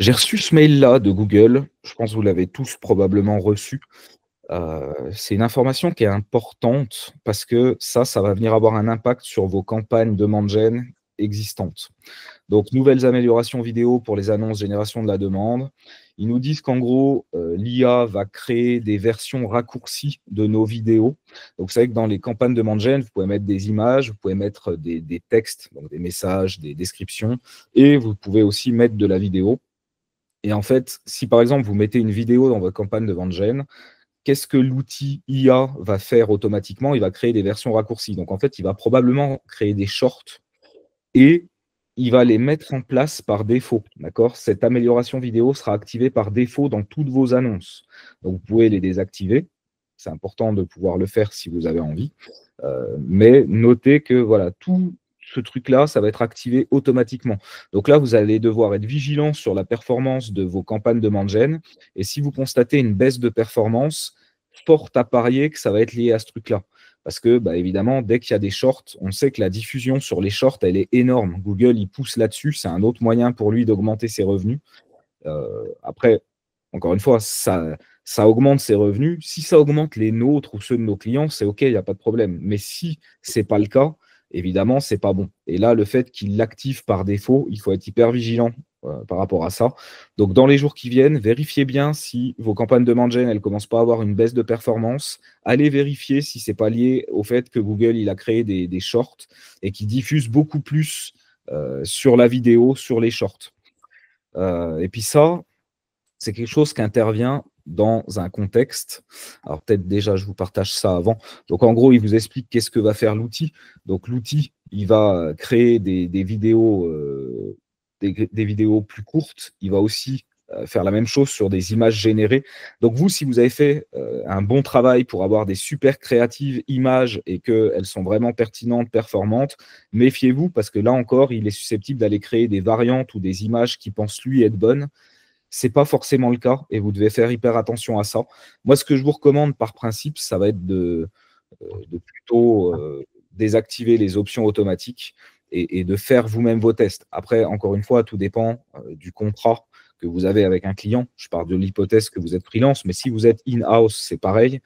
J'ai reçu ce mail-là de Google, je pense que vous l'avez tous probablement reçu. C'est une information qui est importante parce que ça va venir avoir un impact sur vos campagnes demande gen existantes. Donc nouvelles améliorations vidéo pour les annonces génération de la demande. Ils nous disent qu'en gros, l'IA va créer des versions raccourcies de nos vidéos. Donc vous savez que dans les campagnes demande gen, vous pouvez mettre des images, vous pouvez mettre des textes, donc des messages, des descriptions, et vous pouvez aussi mettre de la vidéo. Et en fait, si par exemple vous mettez une vidéo dans votre campagne de vente gen, qu'est-ce que l'outil IA va faire automatiquement? Il va créer des versions raccourcies. Donc en fait, il va probablement créer des shorts et il va les mettre en place par défaut. D'accord? Cette amélioration vidéo sera activée par défaut dans toutes vos annonces. Donc vous pouvez les désactiver. C'est important de pouvoir le faire si vous avez envie. Mais notez que voilà, tout ce truc-là, ça va être activé automatiquement. Donc là, vous allez devoir être vigilant sur la performance de vos campagnes de gen. Et si vous constatez une baisse de performance, fort à parier que ça va être lié à ce truc-là. Parce que, bah, évidemment, dès qu'il y a des shorts, on sait que la diffusion sur les shorts, elle est énorme. Google, il pousse là-dessus. C'est un autre moyen pour lui d'augmenter ses revenus. Après, encore une fois, ça augmente ses revenus. Si ça augmente les nôtres ou ceux de nos clients, c'est OK, il n'y a pas de problème. Mais si ce n'est pas le cas, évidemment, ce n'est pas bon. Et là, le fait qu'il l'active par défaut, il faut être hyper vigilant par rapport à ça. Donc, dans les jours qui viennent, vérifiez bien si vos campagnes de gen, elles ne commencent pas à avoir une baisse de performance. Allez vérifier si ce n'est pas lié au fait que Google il a créé des shorts et qui diffuse beaucoup plus sur la vidéo, sur les shorts. Et puis ça, c'est quelque chose qui intervient dans un contexte. Alors peut-être déjà, je vous partage ça avant. Donc en gros, il vous explique qu'est-ce que va faire l'outil. Donc l'outil, il va créer des vidéos, des vidéos plus courtes. Il va aussi faire la même chose sur des images générées. Donc vous, si vous avez fait un bon travail pour avoir des super créatives images et qu'elles sont vraiment pertinentes, performantes, méfiez-vous parce que là encore, il est susceptible d'aller créer des variantes ou des images qui pensent lui être bonnes. Ce n'est pas forcément le cas et vous devez faire hyper attention à ça. Moi, ce que je vous recommande par principe, ça va être de plutôt désactiver les options automatiques et de faire vous-même vos tests. Après, encore une fois, tout dépend du contrat que vous avez avec un client. Je parle de l'hypothèse que vous êtes freelance, mais si vous êtes in-house, c'est pareil.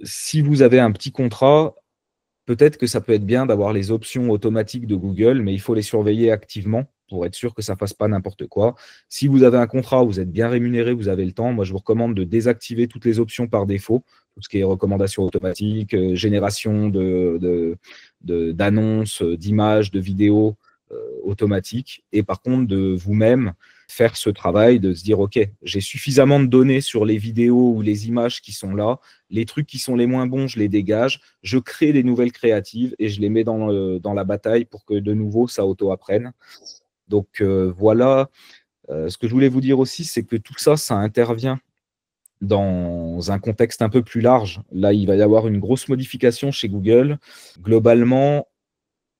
Si vous avez un petit contrat, peut-être que ça peut être bien d'avoir les options automatiques de Google, mais il faut les surveiller activement pour être sûr que ça ne fasse pas n'importe quoi. Si vous avez un contrat, vous êtes bien rémunéré, vous avez le temps, moi je vous recommande de désactiver toutes les options par défaut, tout ce qui est recommandations automatiques, génération d'annonces, d'images, de vidéos automatiques. Et par contre, de vous-même faire ce travail de se dire, OK, j'ai suffisamment de données sur les vidéos ou les images qui sont là, les trucs qui sont les moins bons, je les dégage, je crée des nouvelles créatives et je les mets dans la bataille pour que de nouveau, ça auto-apprenne. Donc voilà, ce que je voulais vous dire aussi, c'est que tout ça, ça intervient dans un contexte un peu plus large. Là, il va y avoir une grosse modification chez Google. Globalement,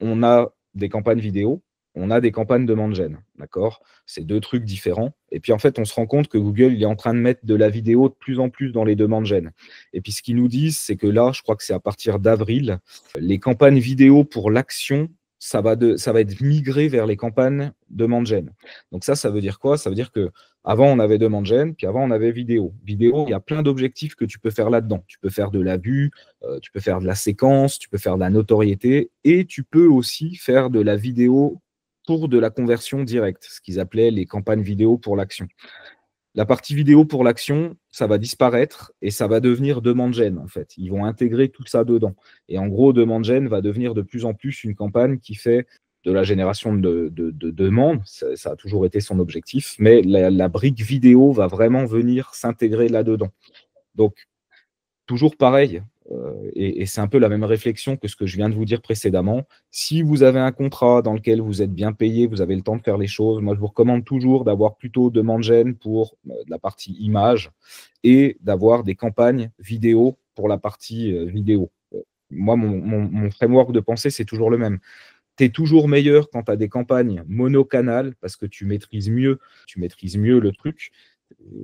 on a des campagnes vidéo, on a des campagnes de gen, d'accord? C'est deux trucs différents. Et puis en fait, on se rend compte que Google il est en train de mettre de la vidéo de plus en plus dans les demandes gen. Et puis ce qu'ils nous disent, c'est que là, je crois que c'est à partir d'avril, les campagnes vidéo pour l'action, ça va être migré vers les campagnes de gen. Donc ça veut dire quoi? Ça veut dire que avant on avait demande gen, puis avant on avait vidéo. Vidéo, il y a plein d'objectifs que tu peux faire là-dedans. Tu peux faire de la vue, tu peux faire de la séquence, tu peux faire de la notoriété et tu peux aussi faire de la vidéo pour de la conversion directe, ce qu'ils appelaient les campagnes vidéo pour l'action. La partie vidéo pour l'action, ça va disparaître et ça va devenir demande gen en fait. Ils vont intégrer tout ça dedans. Et en gros, demande gen va devenir de plus en plus une campagne qui fait de la génération de demandes. Ça a toujours été son objectif, mais la brique vidéo va vraiment venir s'intégrer là-dedans. Donc, toujours pareil, et c'est un peu la même réflexion que ce que je viens de vous dire précédemment. Si vous avez un contrat dans lequel vous êtes bien payé, vous avez le temps de faire les choses, moi je vous recommande toujours d'avoir plutôt demande gen pour la partie image et d'avoir des campagnes vidéo pour la partie vidéo. Moi, mon framework de pensée, c'est toujours le même. Tu es toujours meilleur quand tu as des campagnes monocanales parce que tu maîtrises mieux le truc.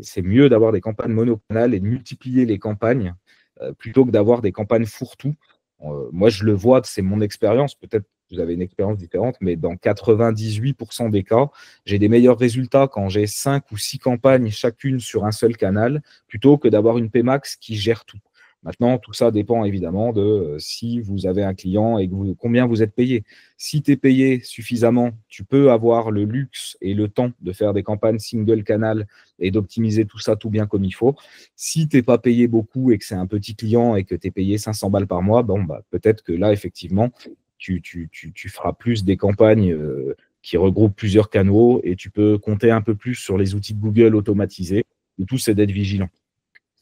C'est mieux d'avoir des campagnes monocanales et de multiplier les campagnes plutôt que d'avoir des campagnes fourre-tout. Moi, je le vois, c'est mon expérience. Peut-être vous avez une expérience différente, mais dans 98% des cas, j'ai des meilleurs résultats quand j'ai 5 ou 6 campagnes chacune sur un seul canal, plutôt que d'avoir une PMax qui gère tout. Maintenant, tout ça dépend évidemment de si vous avez un client et combien vous êtes payé. Si tu es payé suffisamment, tu peux avoir le luxe et le temps de faire des campagnes single canal et d'optimiser tout ça tout bien comme il faut. Si tu n'es pas payé beaucoup et que c'est un petit client et que tu es payé 500 balles par mois, bon, bah, peut-être que là, effectivement, tu feras plus des campagnes qui regroupent plusieurs canaux et tu peux compter un peu plus sur les outils de Google automatisés. Le tout, c'est d'être vigilant.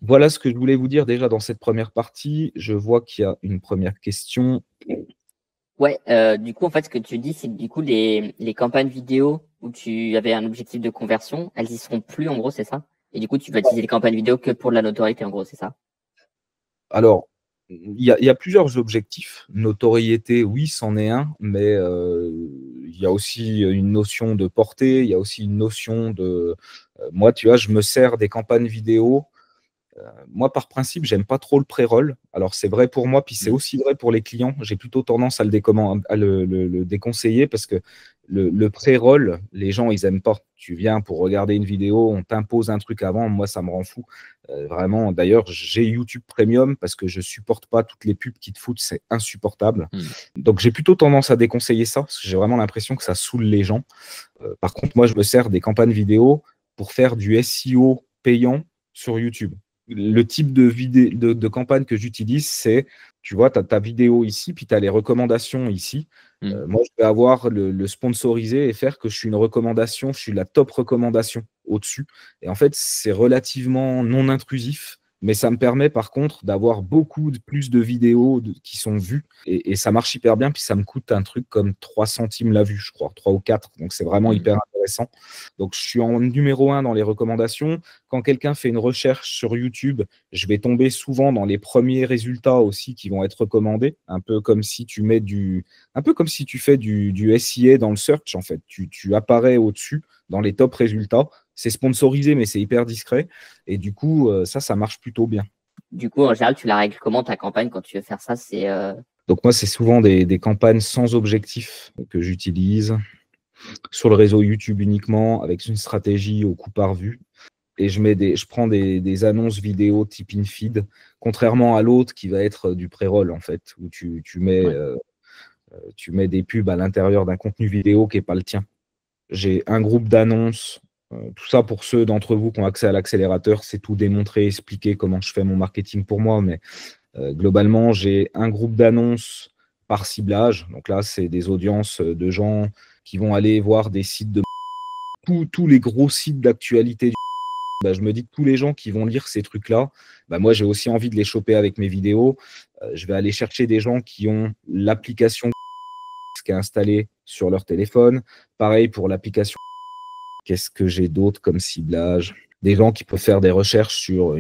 Voilà ce que je voulais vous dire déjà dans cette première partie. Je vois qu'il y a une première question. Ouais, du coup, en fait, ce que tu dis, c'est que du coup, les campagnes vidéo où tu avais un objectif de conversion, elles y seront plus, en gros, c'est ça? Et du coup, tu vas utiliser les campagnes vidéo que pour de la notoriété, en gros, c'est ça? Alors, il y a plusieurs objectifs. Notoriété, oui, c'en est un, mais il y a aussi une notion de portée, il y a aussi une notion de… moi, tu vois, je me sers des campagnes vidéo. Moi, par principe, j'aime pas trop le pré-roll. Alors, c'est vrai pour moi, puis c'est aussi vrai pour les clients. J'ai plutôt tendance à le déconseiller parce que le pré-roll, les gens, ils aiment pas. Tu viens pour regarder une vidéo, on t'impose un truc avant. Moi, ça me rend fou. Vraiment, d'ailleurs, j'ai YouTube Premium parce que je supporte pas toutes les pubs qui te foutent. C'est insupportable. Donc, j'ai plutôt tendance à déconseiller ça parce que j'ai vraiment l'impression que ça saoule les gens. Par contre, moi, je me sers des campagnes vidéo pour faire du SEO payant sur YouTube. Le type de campagne que j'utilise, c'est, tu vois, tu as ta vidéo ici, puis tu as les recommandations ici. Moi, je vais avoir le sponsorisé et faire que je suis une recommandation, je suis la top recommandation au-dessus. Et en fait, c'est relativement non intrusif, mais ça me permet par contre d'avoir plus de vidéos qui sont vues. Et ça marche hyper bien, puis ça me coûte un truc comme 3 centimes la vue, je crois, 3 ou 4. Donc, c'est vraiment hyper intéressant. Donc, je suis en numéro 1 dans les recommandations. Quand quelqu'un fait une recherche sur YouTube, je vais tomber souvent dans les premiers résultats aussi qui vont être recommandés, un peu comme si tu fais du SIA dans le search, en fait. Tu apparais au-dessus dans les top résultats. C'est sponsorisé, mais c'est hyper discret. Et du coup, ça marche plutôt bien. Du coup, en général, tu la règles comment ta campagne quand tu veux faire ça? Donc moi, c'est souvent des campagnes sans objectif que j'utilise sur le réseau YouTube uniquement, avec une stratégie au coût par vue. Et je prends des annonces vidéo type in-feed, contrairement à l'autre qui va être du pré-roll, en fait, où tu mets des pubs à l'intérieur d'un contenu vidéo qui n'est pas le tien. J'ai un groupe d'annonces. Tout ça, pour ceux d'entre vous qui ont accès à l'accélérateur, c'est tout démontrer, expliquer comment je fais mon marketing pour moi. Mais globalement, j'ai un groupe d'annonces par ciblage. Donc là, c'est des audiences de gens qui vont aller voir des sites de… Tous les gros sites d'actualité. Bah, je me dis que tous les gens qui vont lire ces trucs-là, bah, moi, j'ai aussi envie de les choper avec mes vidéos. Je vais aller chercher des gens qui ont l'application qui est installée sur leur téléphone. Pareil pour l'application. Qu'est-ce que j'ai d'autre comme ciblage? Des gens qui peuvent faire des recherches sur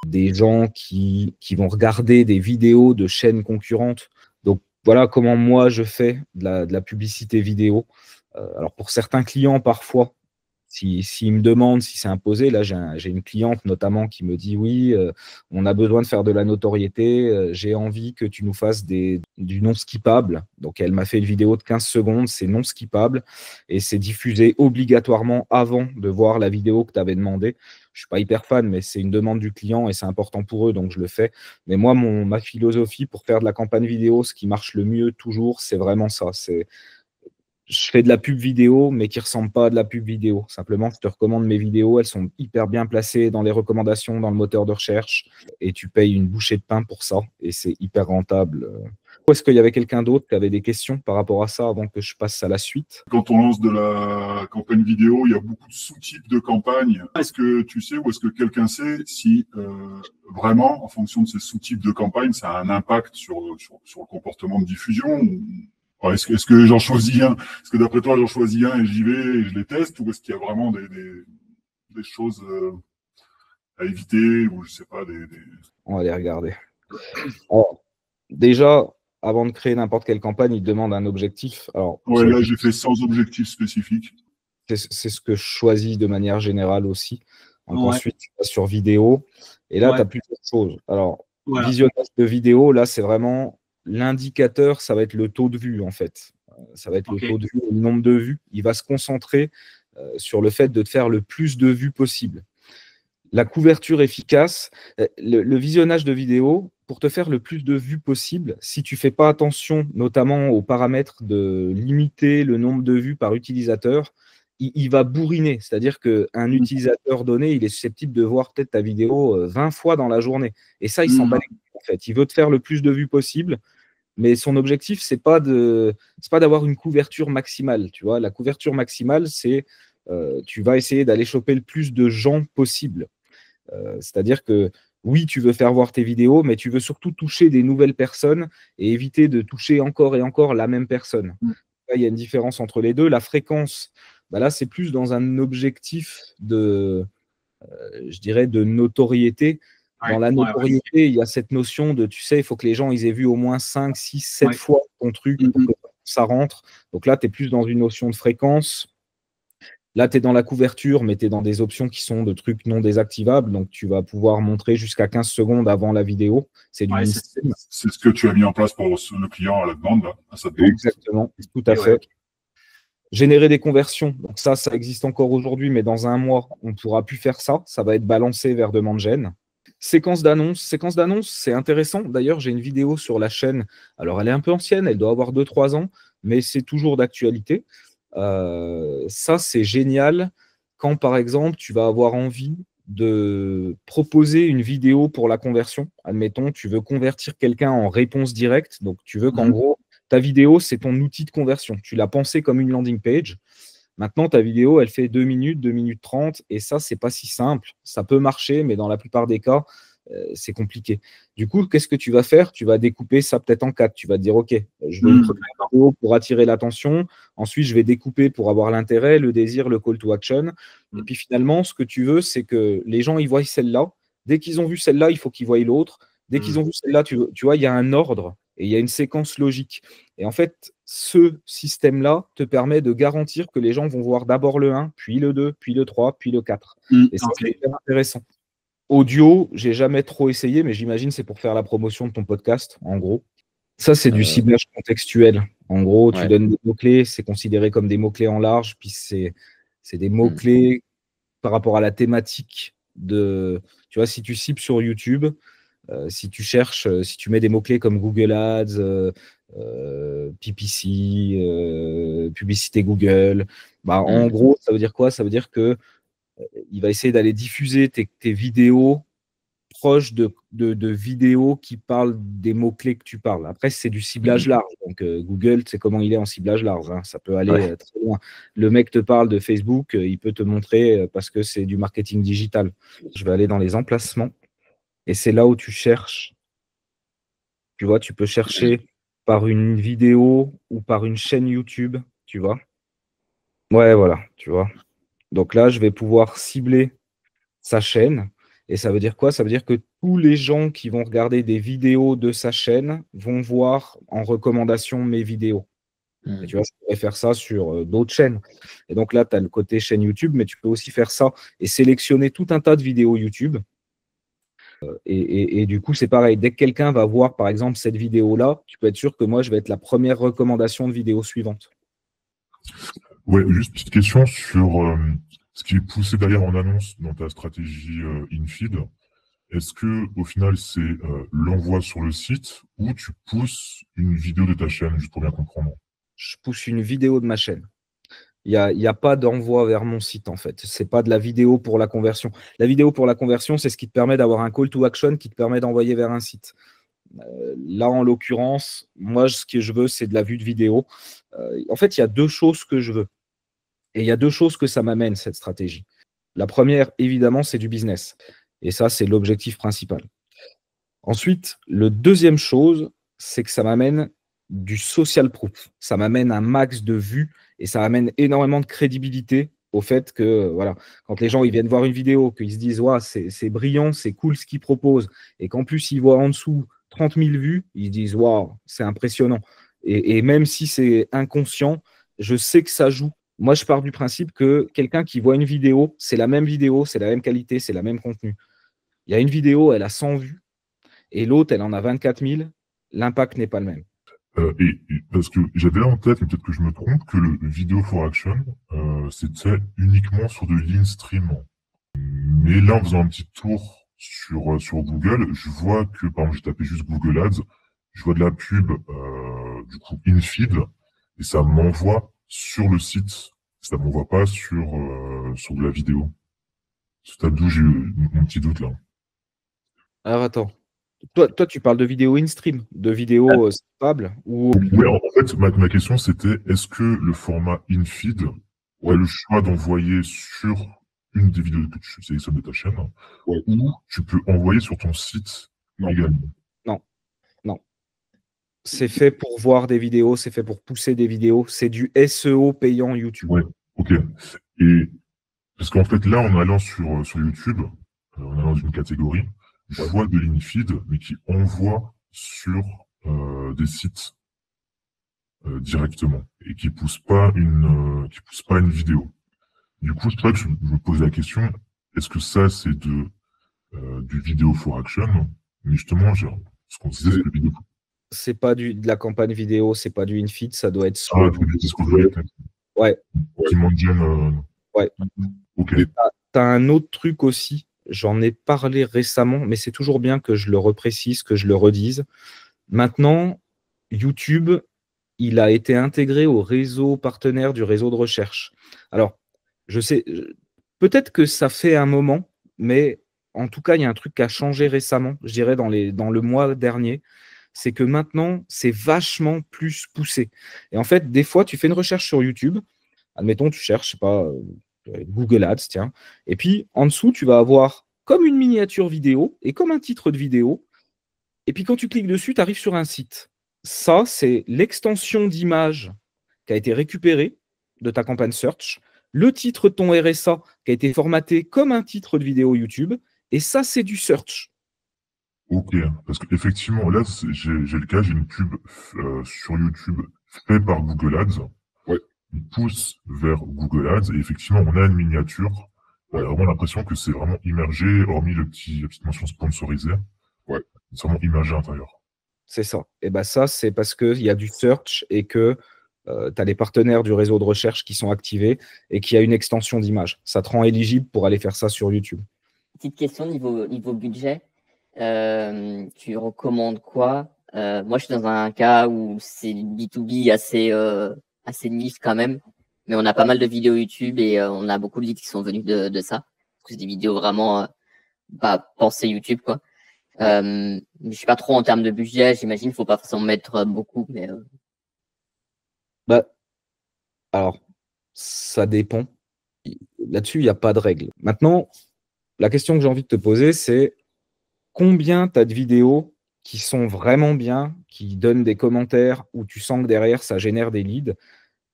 des gens qui vont regarder des vidéos de chaînes concurrentes. Donc, voilà comment moi, je fais de la publicité vidéo. Alors, pour certains clients, parfois, s'ils me demandent si c'est imposé, là, j'ai une cliente notamment qui me dit oui, on a besoin de faire de la notoriété, j'ai envie que tu nous fasses du non skippable. Donc, elle m'a fait une vidéo de 15 secondes, c'est non skippable et c'est diffusé obligatoirement avant de voir la vidéo que tu avais demandé. Je ne suis pas hyper fan, mais c'est une demande du client et c'est important pour eux, donc je le fais. Mais moi, ma philosophie pour faire de la campagne vidéo, ce qui marche le mieux toujours, c'est vraiment ça. Je fais de la pub vidéo, mais qui ne ressemble pas à de la pub vidéo. Simplement, je te recommande mes vidéos. Elles sont hyper bien placées dans les recommandations, dans le moteur de recherche. Et tu payes une bouchée de pain pour ça. Et c'est hyper rentable. Est-ce qu'il y avait quelqu'un d'autre qui avait des questions par rapport à ça avant que je passe à la suite? Quand on lance de la campagne vidéo, il y a beaucoup de sous-types de campagnes. Est-ce que tu sais ou est-ce que quelqu'un sait si vraiment, en fonction de ces sous-types de campagnes, ça a un impact sur le comportement de diffusion? Est-ce que j'en choisis un? Est-ce que d'après toi, j'en choisis un et j'y vais et je les teste? Ou est-ce qu'il y a vraiment des choses à éviter ou je sais pas, On va les regarder. Alors, déjà, avant de créer n'importe quelle campagne, il demande un objectif. Alors, ouais, là, j'ai fait sans objectif spécifique. C'est ce que je choisis de manière générale aussi. Donc, ensuite, tu vas sur vidéo. Et là, tu as plusieurs choses. Alors, visionnage de vidéo, là, c'est vraiment l'indicateur, ça va être le taux de vue, en fait. Ça va être le taux de vue, le nombre de vues. Il va se concentrer sur le fait de te faire le plus de vues possible. La couverture efficace, le visionnage de vidéos, pour te faire le plus de vues possible, si tu ne fais pas attention notamment aux paramètres de limiter le nombre de vues par utilisateur, il va bourriner. C'est-à-dire qu'un utilisateur donné, il est susceptible de voir peut-être ta vidéo 20 fois dans la journée. Et ça, il s'en bat les couilles, en fait. Il veut te faire le plus de vues possible, mais son objectif, c'est pas d'avoir une couverture maximale. Tu vois, la couverture maximale, c'est tu vas essayer d'aller choper le plus de gens possible. C'est-à-dire que oui, tu veux faire voir tes vidéos, mais tu veux surtout toucher des nouvelles personnes et éviter de toucher encore et encore la même personne. Là, il y a une différence entre les deux. La fréquence, bah là, c'est plus dans un objectif je dirais, de notoriété. Dans la notoriété, il y a cette notion de, tu sais, il faut que les gens ils aient vu au moins 5, 6, 7 fois ton truc pour que ça rentre. Donc là, tu es plus dans une notion de fréquence. Là, tu es dans la couverture, mais tu es dans des options qui sont de trucs non désactivables. Donc, tu vas pouvoir montrer jusqu'à 15 secondes avant la vidéo. C'est du système. C'est ce que tu as mis en place pour le client à la demande, là, à sa demande. Exactement, tout à fait. Générer des conversions. Donc ça existe encore aujourd'hui, mais dans un mois, on ne pourra plus faire ça. Ça va être balancé vers demande gen. Séquence d'annonces. Séquence d'annonces, c'est intéressant. D'ailleurs, j'ai une vidéo sur la chaîne. Alors, elle est un peu ancienne, elle doit avoir 2-3 ans, mais c'est toujours d'actualité. Ça, c'est génial quand, par exemple, tu vas avoir envie de proposer une vidéo pour la conversion. Admettons, tu veux convertir quelqu'un en réponse directe. Donc, tu veux qu'en gros, ta vidéo, c'est ton outil de conversion. Tu l'as pensé comme une landing page. Maintenant, ta vidéo, elle fait 2 minutes, 2 minutes 30. Et ça, c'est pas si simple. Ça peut marcher, mais dans la plupart des cas, c'est compliqué. Du coup, qu'est-ce que tu vas faire? Tu vas découper ça peut-être en 4. Tu vas te dire, OK, je veux une première vidéo pour attirer l'attention. Ensuite, je vais découper pour avoir l'intérêt, le désir, le call to action. Et puis finalement, ce que tu veux, c'est que les gens, ils voient celle-là. Dès qu'ils ont vu celle-là, il faut qu'ils voient l'autre. Dès qu'ils ont vu celle-là, tu vois, il y a un ordre et il y a une séquence logique. Et en fait, ce système-là te permet de garantir que les gens vont voir d'abord le 1, puis le 2, puis le 3, puis le 4. Et ça, c'est hyper intéressant. Audio, j'ai jamais trop essayé, mais j'imagine c'est pour faire la promotion de ton podcast, en gros. Ça, c'est du ciblage contextuel. En gros, tu donnes des mots-clés, c'est considéré comme des mots-clés en large, puis c'est des mots-clés par rapport à la thématique de… Tu vois, si tu cibles sur YouTube, si tu cherches, si tu mets des mots-clés comme Google Ads, PPC, publicité Google, bah, en gros, ça veut dire quoi? Ça veut dire que il va essayer d'aller diffuser tes vidéos proches de vidéos qui parlent des mots-clés que tu parles. Après, c'est du ciblage large. Donc, Google, tu sais comment il est en ciblage large. Hein. Ça peut aller très loin. Le mec te parle de Facebook, il peut te montrer parce que c'est du marketing digital. Je vais aller dans les emplacements. Et c'est là où tu cherches. Tu vois, tu peux chercher par une vidéo ou par une chaîne YouTube. Tu vois. Ouais, voilà, tu vois. Donc là, je vais pouvoir cibler sa chaîne. Et ça veut dire quoi? Ça veut dire que tous les gens qui vont regarder des vidéos de sa chaîne vont voir en recommandation mes vidéos. Et tu vois, je pourrais faire ça sur d'autres chaînes. Et donc là, tu as le côté chaîne YouTube, mais tu peux aussi faire ça et sélectionner tout un tas de vidéos YouTube. Et du coup, c'est pareil. Dès que quelqu'un va voir, par exemple, cette vidéo-là, tu peux être sûr que moi, je vais être la première recommandation de vidéo suivante. Ouais, juste petite question sur ce qui est poussé derrière en annonce dans ta stratégie in-feed. Est-ce que au final c'est l'envoi sur le site ou tu pousses une vidéo de ta chaîne, juste pour bien comprendre? Je pousse une vidéo de ma chaîne. Il n'y a pas d'envoi vers mon site, en fait. Ce n'est pas de la vidéo pour la conversion. La vidéo pour la conversion, c'est ce qui te permet d'avoir un call to action qui te permet d'envoyer vers un site. Là, en l'occurrence, moi, ce que je veux, c'est de la vue de vidéo. En fait, il y a 2 choses que je veux. Et il y a 2 choses que ça m'amène, cette stratégie. La première, évidemment, c'est du business. Et ça, c'est l'objectif principal. Ensuite, le deuxième chose, c'est que ça m'amène du social proof. Ça m'amène un max de vues et ça amène énormément de crédibilité au fait que, voilà, quand les gens ils viennent voir une vidéo, qu'ils se disent ouais, c'est brillant, c'est cool ce qu'ils proposent, et qu'en plus ils voient en dessous 30 000 vues, ils se disent waouh, c'est impressionnant. Et même si c'est inconscient, je sais que ça joue. Moi, je pars du principe que quelqu'un qui voit une vidéo, c'est la même vidéo, c'est la même qualité, c'est la même contenu. Il y a une vidéo, elle a 100 vues, et l'autre, elle en a 24 000. l'impact n'est pas le même. Parce que j'avais en tête, mais peut-être que je me trompe, que le Video for Action, c'était uniquement sur de l'in-stream. Mais là, en faisant un petit tour sur Google, je vois que, par exemple, j'ai tapé juste Google Ads, je vois de la pub, du coup, in-feed, et ça m'envoie sur le site. Ça m'envoie pas sur de la vidéo. C'est à d'où j'ai eu mon petit doute là. Alors attends, toi tu parles de vidéo in-stream, de vidéo stable ou... Oui, en fait, ma question c'était, est-ce que le format in-feed a le choix d'envoyer sur une des vidéos que tu sélectionnes de ta chaîne, ou tu peux envoyer sur ton site également? Non. C'est fait pour voir des vidéos, c'est fait pour pousser des vidéos, c'est du SEO payant YouTube. Ouais, ok. Et parce qu'en fait, là, en allant sur YouTube, en allant dans une catégorie, je vois de l'in-feed, mais qui envoie sur des sites directement et qui pousse pas une vidéo. Du coup, c'est vrai que je me pose la question, est-ce que ça, c'est du vidéo for action? Mais justement, ce qu'on disait, c'est que le vidéo. C'est pas de la campagne vidéo, c'est pas du in-feed, ça doit être Ah, soit... du discovery. Ouais. Qui mentionne. Ouais. Ok. T'as un autre truc aussi, j'en ai parlé récemment, mais c'est toujours bien que je le reprécise, que je le redise. Maintenant, YouTube, il a été intégré au réseau partenaire du réseau de recherche. Alors, je sais, peut-être que ça fait un moment, mais en tout cas, il y a un truc qui a changé récemment, je dirais dans le mois dernier, c'est que maintenant, c'est vachement plus poussé. Et en fait, des fois, tu fais une recherche sur YouTube, admettons, tu cherches, je sais pas, Google Ads, tiens, et puis en dessous, tu vas avoir comme une miniature vidéo et comme un titre de vidéo, et puis quand tu cliques dessus, tu arrives sur un site. Ça, c'est l'extension d'image qui a été récupérée de ta campagne search, le titre de ton RSA qui a été formaté comme un titre de vidéo YouTube, et ça, c'est du search. Ok, parce qu'effectivement, là, j'ai le cas, j'ai une pub sur YouTube faite par Google Ads. Ouais. Il pousse vers Google Ads et effectivement, on a une miniature. On a vraiment l'impression que c'est vraiment immergé, hormis la petite mention sponsorisée. Ouais. C'est vraiment immergé à l'intérieur. C'est ça. Et bien ça, c'est parce qu'il y a du search et que tu as les partenaires du réseau de recherche qui sont activés et qu'il y a une extension d'image. Ça te rend éligible pour aller faire ça sur YouTube. Petite question niveau budget. Tu recommandes quoi? Moi, je suis dans un cas où c'est B2B assez niche quand même, mais on a pas mal de vidéos YouTube et on a beaucoup de leads qui sont venus de ça. C'est des vidéos vraiment pensées YouTube, quoi. Je sais pas trop en termes de budget, j'imagine, faut pas forcément mettre beaucoup, mais Bah, alors, ça dépend. Là-dessus, il n'y a pas de règle. Maintenant, la question que j'ai envie de te poser, c'est combien tu as de vidéos qui sont vraiment bien, qui donnent des commentaires, où tu sens que derrière, ça génère des leads.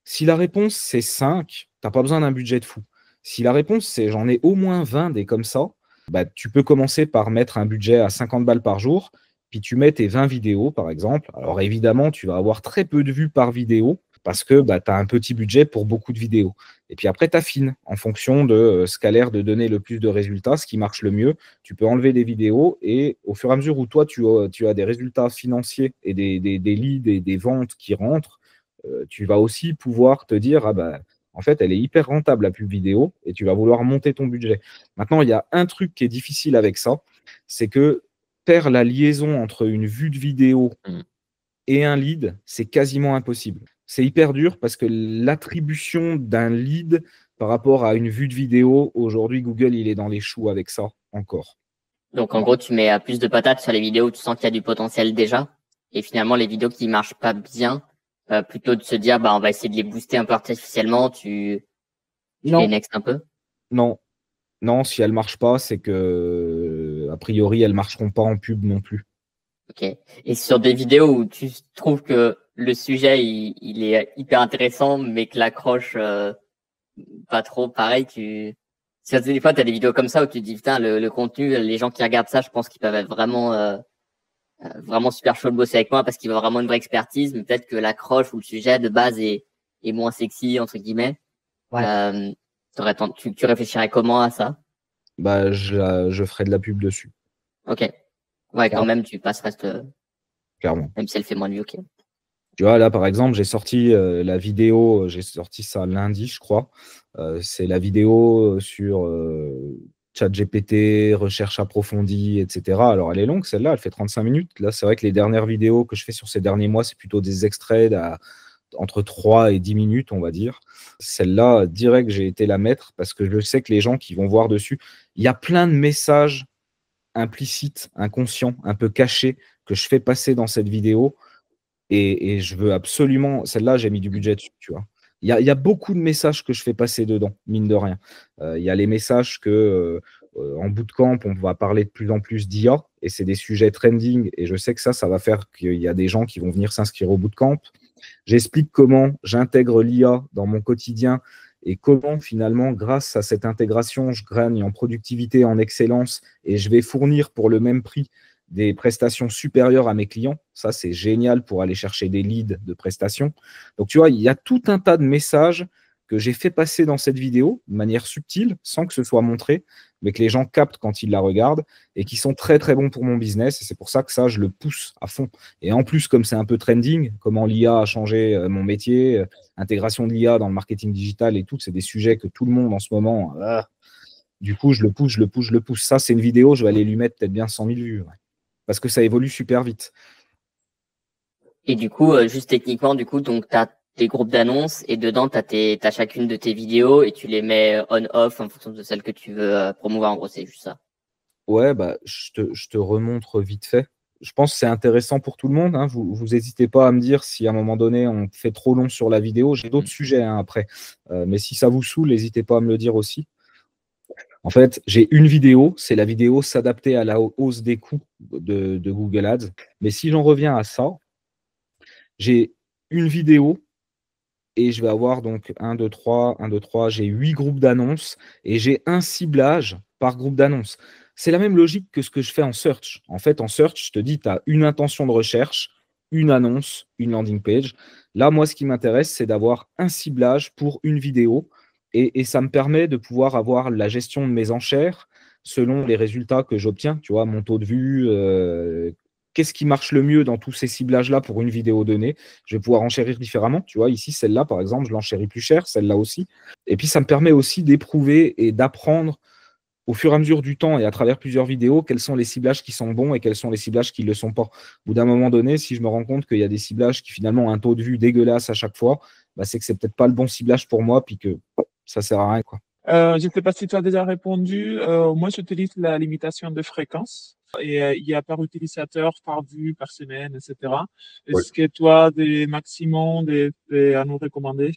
Si la réponse, c'est 5, tu n'as pas besoin d'un budget de fou. Si la réponse, c'est j'en ai au moins 20 des comme ça, bah, tu peux commencer par mettre un budget à 50 balles par jour, puis tu mets tes 20 vidéos, par exemple. Alors évidemment, tu vas avoir très peu de vues par vidéo, parce que bah, tu as un petit budget pour beaucoup de vidéos. Et puis après, tu affines en fonction de ce qu'a l'air de donner le plus de résultats, ce qui marche le mieux. Tu peux enlever des vidéos et au fur et à mesure où toi, tu as des résultats financiers et des leads et des ventes qui rentrent, tu vas aussi pouvoir te dire, ah bah, en fait, elle est hyper rentable, la pub vidéo, et tu vas vouloir monter ton budget. Maintenant, il y a un truc qui est difficile avec ça, c'est que faire la liaison entre une vue de vidéo et un lead, c'est quasiment impossible. C'est hyper dur parce que l'attribution d'un lead par rapport à une vue de vidéo, aujourd'hui, Google, il est dans les choux avec ça encore. donc en gros, tu mets plus de patates sur les vidéos où tu sens qu'il y a du potentiel déjà, et finalement les vidéos qui marchent pas bien, plutôt de se dire bah on va essayer de les booster un peu artificiellement, tu les next un peu. Non, si elles marchent pas, c'est que a priori elles marcheront pas en pub non plus. Ok. Et sur des vidéos où tu trouves que le sujet il est hyper intéressant, mais que l'accroche pas trop, pareil, des fois, tu as des vidéos comme ça où tu te dis, putain, le contenu, les gens qui regardent ça, je pense qu'ils peuvent être vraiment super chaud de bosser avec moi parce qu'il y a vraiment une vraie expertise, mais peut-être que l'accroche ou le sujet de base est moins sexy, entre guillemets. Ouais. Tu réfléchirais comment à ça? Bah, je ferai de la pub dessus. Ok. Ouais, quand même, tu passes reste. clairement. Même si elle fait moins de vues, ok. Tu vois, là, par exemple, j'ai sorti la vidéo, j'ai sorti ça lundi, je crois. C'est la vidéo sur ChatGPT, recherche approfondie, etc. Alors, elle est longue, celle-là, elle fait 35 minutes. Là, c'est vrai que les dernières vidéos que je fais sur ces derniers mois, c'est plutôt des extraits entre 3 et 10 minutes, on va dire. Celle-là, direct, j'ai été la mettre parce que je sais que les gens qui vont voir dessus, il y a plein de messages implicites, inconscients, un peu cachés que je fais passer dans cette vidéo. Et je veux absolument, celle-là, j'ai mis du budget dessus, tu vois. Il y a beaucoup de messages que je fais passer dedans, mine de rien. Il y a les messages que en bootcamp, on va parler de plus en plus d'IA, et c'est des sujets trending, et je sais que ça va faire qu'il y a des gens qui vont venir s'inscrire au bootcamp. J'explique comment j'intègre l'IA dans mon quotidien et comment finalement, grâce à cette intégration, je gagne en productivité, en excellence, et je vais fournir pour le même prix des prestations supérieures à mes clients. Ça, c'est génial pour aller chercher des leads de prestations. Donc, tu vois, il y a tout un tas de messages que j'ai fait passer dans cette vidéo de manière subtile, sans que ce soit montré, mais que les gens captent quand ils la regardent et qui sont très, très bons pour mon business. Et c'est pour ça que ça, je le pousse à fond. Et en plus, comme c'est un peu trending, comment l'IA a changé mon métier, intégration de l'IA dans le marketing digital et tout, c'est des sujets que tout le monde en ce moment... du coup, je le pousse. Ça, c'est une vidéo, je vais aller lui mettre peut-être bien 100 000 vues. Ouais. Parce que ça évolue super vite. Et du coup, juste techniquement, du coup, donc tu as tes groupes d'annonces et dedans, tu as chacune de tes vidéos et tu les mets on-off en fonction de celle que tu veux promouvoir. En gros, c'est juste ça. Ouais, bah, je te remontre vite fait. Je pense que c'est intéressant pour tout le monde. Hein. Vous n'hésitez pas à me dire si à un moment donné, on fait trop long sur la vidéo. J'ai d'autres sujets après. Mais si ça vous saoule, n'hésitez pas à me le dire aussi. En fait, j'ai une vidéo, c'est la vidéo s'adapter à la hausse des coûts de Google Ads. Mais si j'en reviens à ça, j'ai une vidéo et je vais avoir donc 1, 2, 3, j'ai 8 groupes d'annonces et j'ai un ciblage par groupe d'annonces. C'est la même logique que ce que je fais en search. En fait, en search, je te dis, tu as une intention de recherche, une annonce, une landing page. Là, moi, ce qui m'intéresse, c'est d'avoir un ciblage pour une vidéo et ça me permet de pouvoir avoir la gestion de mes enchères selon les résultats que j'obtiens, tu vois, mon taux de vue, qu'est-ce qui marche le mieux dans tous ces ciblages-là pour une vidéo donnée. Je vais pouvoir enchérir différemment. Tu vois, ici, celle-là, par exemple, je l'enchéris plus cher, celle-là aussi. Et puis, ça me permet aussi d'éprouver et d'apprendre au fur et à mesure du temps et à travers plusieurs vidéos quels sont les ciblages qui sont bons et quels sont les ciblages qui ne le sont pas. Au bout d'un moment donné, si je me rends compte qu'il y a des ciblages qui finalement ont un taux de vue dégueulasse à chaque fois, bah, c'est que c'est peut-être pas le bon ciblage pour moi, puis que ça sert à rien, quoi. Je ne sais pas si tu as déjà répondu. Moi, j'utilise la limitation de fréquence et il y a par utilisateur, par vue, par semaine, etc. Est-ce que tu as des maximums à nous recommander?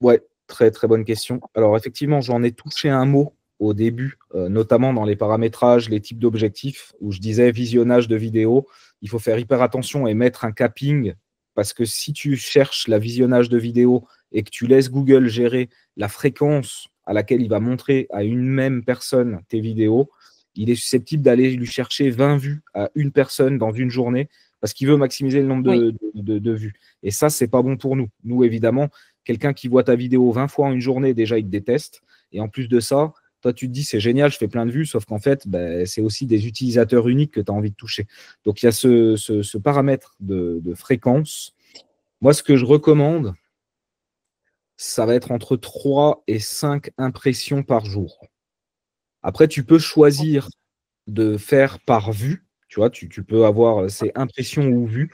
Ouais, très très bonne question. Alors effectivement, j'en ai touché un mot au début, notamment dans les paramétrages, les types d'objectifs, où je disais visionnage de vidéo, il faut faire hyper attention et mettre un capping, parce que si tu cherches la visionnage de vidéo et que tu laisses Google gérer la fréquence à laquelle il va montrer à une même personne tes vidéos, il est susceptible d'aller lui chercher 20 vues à une personne dans une journée, parce qu'il veut maximiser le nombre de vues. Et ça, c'est pas bon pour nous. Nous, évidemment, quelqu'un qui voit ta vidéo 20 fois en une journée, déjà, il te déteste. Et en plus de ça, toi, tu te dis, c'est génial, je fais plein de vues, sauf qu'en fait, c'est aussi des utilisateurs uniques que tu as envie de toucher. Donc, il y a ce paramètre de fréquence. Moi, ce que je recommande, ça va être entre 3 et 5 impressions par jour. Après, tu peux choisir de faire par vue. Tu vois, tu peux avoir ces impressions ou vues.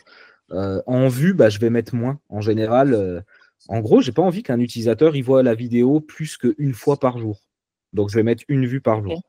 En vue, je vais mettre moins. En général, en gros, j'ai pas envie qu'un utilisateur il voit la vidéo plus qu'une fois par jour. Donc, je vais mettre une vue par jour.